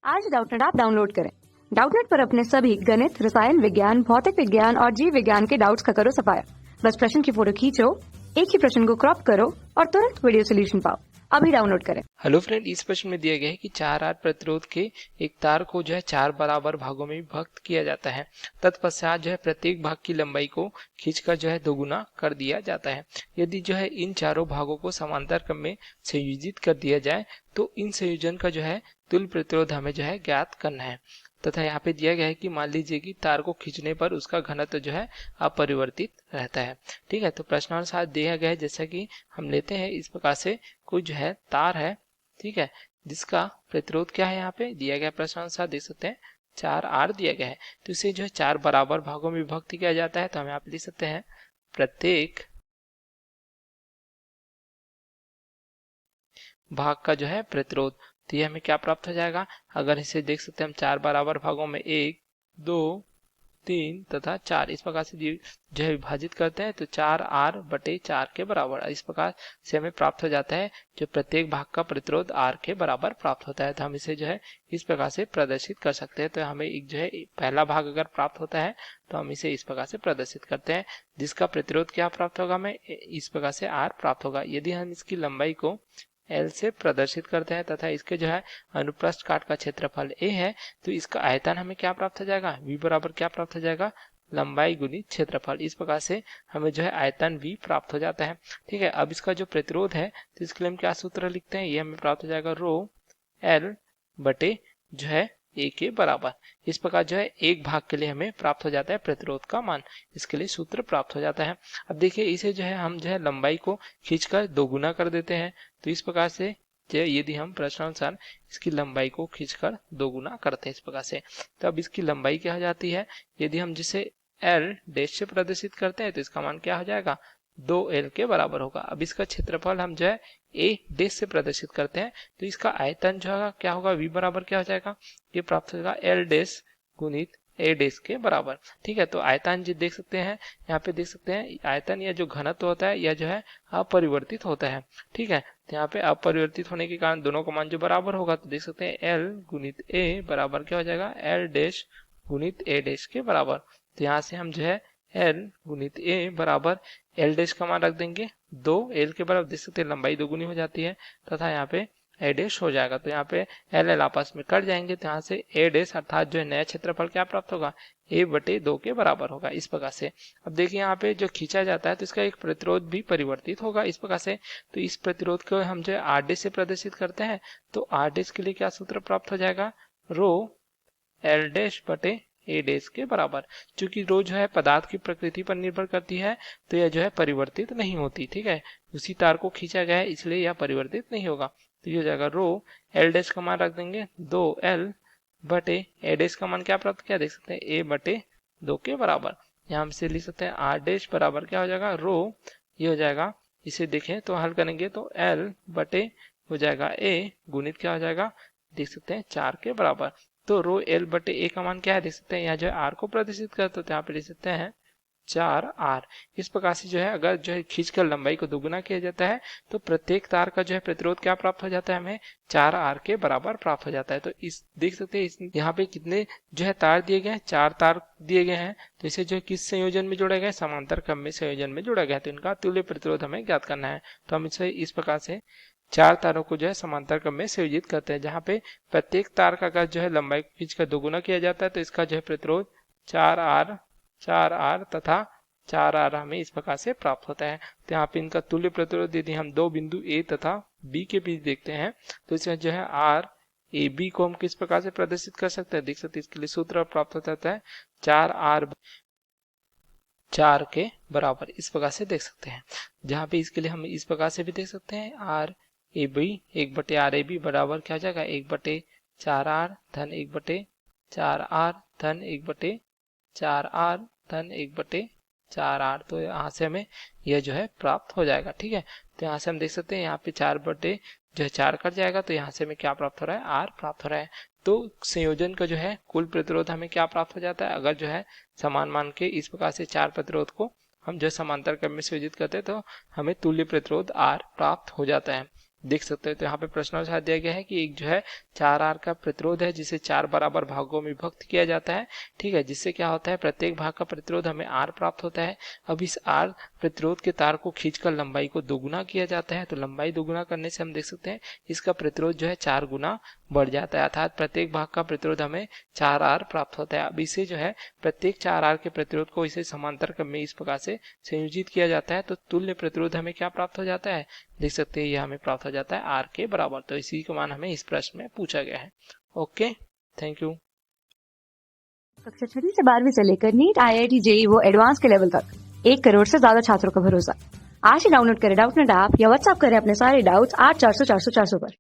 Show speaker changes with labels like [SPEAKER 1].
[SPEAKER 1] आज Doubtnut app download करें। Doubtnut पर अपने सभी गणित, रसायन विज्ञान, भौतिक विज्ञान और जीव विज्ञान के डाउट्स का करो सफाया। बस प्रश्न की फोटो खींचो, एक ही प्रश्न को क्रॉप करो और तुरंत वीडियो सोल्यूशन पाओ। अभी डाउनलोड करें।
[SPEAKER 2] हेलो फ्रेंड, इस प्रश्न में दिया गया है कि 4R प्रतिरोध के एक तार को जो है 4 बराबर भागों में विभक्त किया जाता है। तत्पश्चात जो है प्रत्येक भाग की लंबाई को खींचकर जो है दोगुना कर दिया जाता है। यदि जो है इन चारों भागों को समांतर क्रम में संयोजित कर दिया जाए तो इन संयोजन का जो है तुल्य प्रतिरोध हमें जो है ज्ञात करना है। तथा यहाँ पे दिया गया है कि मान लीजिए कि तार को खींचने पर उसका घनत्व जो है अपरिवर्तित रहता है। ठीक है, तो प्रश्नानुसार दिया गया है जैसा कि हम लेते हैं इस प्रकार से कोई जो है तार है, ठीक है, जिसका प्रतिरोध क्या है यहाँ पे दिया गया प्रश्नानुसार देख सकते हैं 4R दिया गया है। तो इसे जो है 4 बराबर भागों में विभक्त किया जाता है। तो हम यहाँ पे लिख सकते हैं प्रत्येक भाग का जो है प्रतिरोध। तो ये हमें क्या प्राप्त हो जाएगा, अगर इसे देख सकते हैं हम 4 बराबर भागों में 1, 2, 3 तथा 4 इस प्रकार से जो है विभाजित करते हैं तो 4R/4 के बराबर इस प्रकार से हमें प्राप्त हो जाता है। जो प्रत्येक भाग का प्रतिरोध R के बराबर प्राप्त होता है। तो हम इसे जो है इस प्रकार से प्रदर्शित कर सकते हैं। तो हमें एक जो है पहला भाग अगर प्राप्त होता है तो हम इसे इस प्रकार से प्रदर्शित करते हैं, जिसका प्रतिरोध क्या प्राप्त होगा, हमें इस प्रकार से R प्राप्त होगा। यदि हम इसकी लंबाई को L से प्रदर्शित करते हैं तथा इसके जो है अनुप्रस्थ काट का क्षेत्रफल A है तो इसका आयतन हमें क्या प्राप्त हो जाएगा, V बराबर क्या प्राप्त हो जाएगा, लंबाई गुणित क्षेत्रफल। इस प्रकार से हमें जो है आयतन V प्राप्त हो जाता है। ठीक है, अब इसका जो प्रतिरोध है तो इसके लिए हम क्या सूत्र लिखते हैं, ये हमें प्राप्त हो जाएगा रो L बटे जो है A के बराबर। इस प्रकार जो है एक भाग के लिए हमें प्राप्त हो जाता है प्रतिरोध का मान, इसके लिए सूत्र प्राप्त हो जाता है। अब देखिए इसे जो है हम जो है लंबाई को खींचकर दोगुना कर देते हैं। तो इस प्रकार से यदि हम प्रश्नानुसार इसकी लंबाई को खींचकर दोगुना करते हैं इस प्रकार से, तो अब इसकी लंबाई क्या हो जाती है, यदि हम जिसे L डैश से प्रदर्शित करते हैं तो इसका मान क्या हो जाएगा, 2L के बराबर होगा। अब इसका क्षेत्रफल हम जो है A डैश से प्रदर्शित करते हैं तो इसका आयतन जो है क्या होगा, V बराबर क्या हो जाएगा, ये प्राप्त होगा L डैश गुणित A डैश के बराबर। ठीक है, तो आयतन जी देख सकते हैं, यहाँ पे देख सकते हैं आयतन या जो घनत्व होता है या जो है अपरिवर्तित होता है। ठीक है, तो यहाँ पे अपरिवर्तित होने के कारण दोनों का मान जो बराबर होगा तो देख सकते हैं L गुणित A बराबर क्या हो जाएगा, L डैश गुणित A डैश के बराबर। तो यहाँ से हम जो है L गुणित A बराबर L डैश का मान रख देंगे 2L के बराबर, देख सकते हैं लंबाई दोगुनी हो जाती है तथा यहाँ पे A डैश हो जाएगा। तो यहाँ पे L आपस में कट जाएंगे तो यहाँ से A डैश अर्थात जो है नया क्षेत्रफल क्या प्राप्त होगा, A/2 के बराबर होगा इस प्रकार से। अब देखिए यहाँ पे जो खींचा जाता है तो इसका एक प्रतिरोध भी परिवर्तित होगा इस प्रकार से। तो इस प्रतिरोध को हम जो है R डैश से प्रदर्शित करते हैं तो R डैश के लिए क्या सूत्र प्राप्त हो जाएगा, रो L डैश बटे A डैश के बराबर। चूंकि रो जो है पदार्थ की प्रकृति पर निर्भर करती है तो यह जो है परिवर्तित नहीं होती। ठीक है, उसी तार को खींचा गया है इसलिए यह परिवर्तित नहीं होगा। तो ये हो जाएगा रो L डैश का मान रख देंगे 2L बटे A डैश का मान क्या प्राप्त किया, देख सकते हैं A/2 के बराबर। यहाँ हम इसे लिख सकते हैं R डैश बराबर क्या हो जाएगा, रो ये हो जाएगा, इसे देखें तो हल करेंगे तो L बटे हो जाएगा A गुणित क्या हो जाएगा, देख सकते हैं 4 के बराबर। तो रो L/A का मान क्या है, देख सकते हैं यहाँ जो है R को प्रदर्शित करते तो यहाँ पे लिख सकते हैं 4R। इस प्रकार से जो है अगर जो है खींचकर लंबाई को दोगुना किया जाता है तो प्रत्येक तार का जो है प्रतिरोध क्या प्राप्त हो जाता है, हमें 4R के बराबर प्राप्त हो जाता है। तो इस देख सकते हैं इस यहाँ पे कितने जो है तार दिए गए हैं, 4 तार दिए गए हैं। तो इसे जो है किस संयोजन में जोड़ा गया है, समांतर क्रम में संयोजन में जोड़ा गया है। तो इनका तुल्य प्रतिरोध हमें ज्ञात करना है। तो हम इसे इस प्रकार से 4 तारों को जो है समांतर क्रम में संयोजित करते हैं, जहाँ पे प्रत्येक तार का अगर जो है लंबाई को खींचकर दोगुना किया जाता है तो इसका जो है प्रतिरोध 4R तथा 4R हमें इस प्रकार से प्राप्त होता है। तो यहाँ पे इनका तुल्य प्रतिरोध यदि हम दो बिंदु A तथा B के बीच देखते हैं तो इसमें जो है RAB को हम किस प्रकार से प्रदर्शित कर सकते हैं, देख सकते हैं इसके लिए सूत्र प्राप्त हो जाता है 4R/4 के बराबर इस प्रकार से देख सकते हैं। जहाँ पे इसके लिए हम इस प्रकार से भी देख सकते हैं RAB 1/RAB बराबर क्या हो जाएगा, 1/4R धन 1/4R धन 1/4R धन 1/4R। तो यहाँ से हमें यह जो है प्राप्त हो जाएगा। ठीक है, तो यहाँ से हम देख सकते हैं यहाँ पे 4/4 कट जाएगा तो यहाँ से हमें क्या प्राप्त हो रहा है, R प्राप्त हो रहा है। तो संयोजन का जो है कुल प्रतिरोध हमें क्या प्राप्त हो जाता है, अगर जो है समान मान के इस प्रकार से 4 प्रतिरोध को हम जो है समांतर क्रम में संयोजित करते हैं तो हमें तुल्य प्रतिरोध R प्राप्त हो जाता है। देख सकते हो। तो यहाँ पे प्रश्नानुसार दिया गया है कि एक जो है 4R का प्रतिरोध है जिसे 4 बराबर भागों में विभक्त किया जाता है, ठीक है, जिससे क्या होता है प्रत्येक भाग का प्रतिरोध हमें R प्राप्त होता है। अब इस R प्रतिरोध के तार को खींचकर लंबाई को दोगुना किया जाता है, तो लंबाई दोगुना करने से हम देख सकते हैं इसका प्रतिरोध जो है 4 गुना बढ़ जाता है, अर्थात प्रत्येक भाग का प्रतिरोध हमें 4R प्राप्त होता है। अब इसे जो है प्रत्येक 4R के प्रतिरोध को इसे समांतर क्रम में इस प्रकार से संयोजित किया जाता है, तो तुल्य प्रतिरोध हमें क्या प्राप्त हो जाता है, देख सकते हैं ये हमें प्राप्त हो जाता है R के बराबर। तो इसी का मान हमें इस प्रश्न में पूछा गया है। Okay, thank you.
[SPEAKER 1] कक्षा 6वीं से 12वीं से लेकर नीट, IIT, JEE वो एडवांस के लेवल तक 1 करोड़ से ज्यादा छात्रों का भरोसा। आज ही डाउनलोड करें डाउटनेट ऐप या व्हाट्सएप करें अपने सारे डाउट्स 8400 400 400 पर।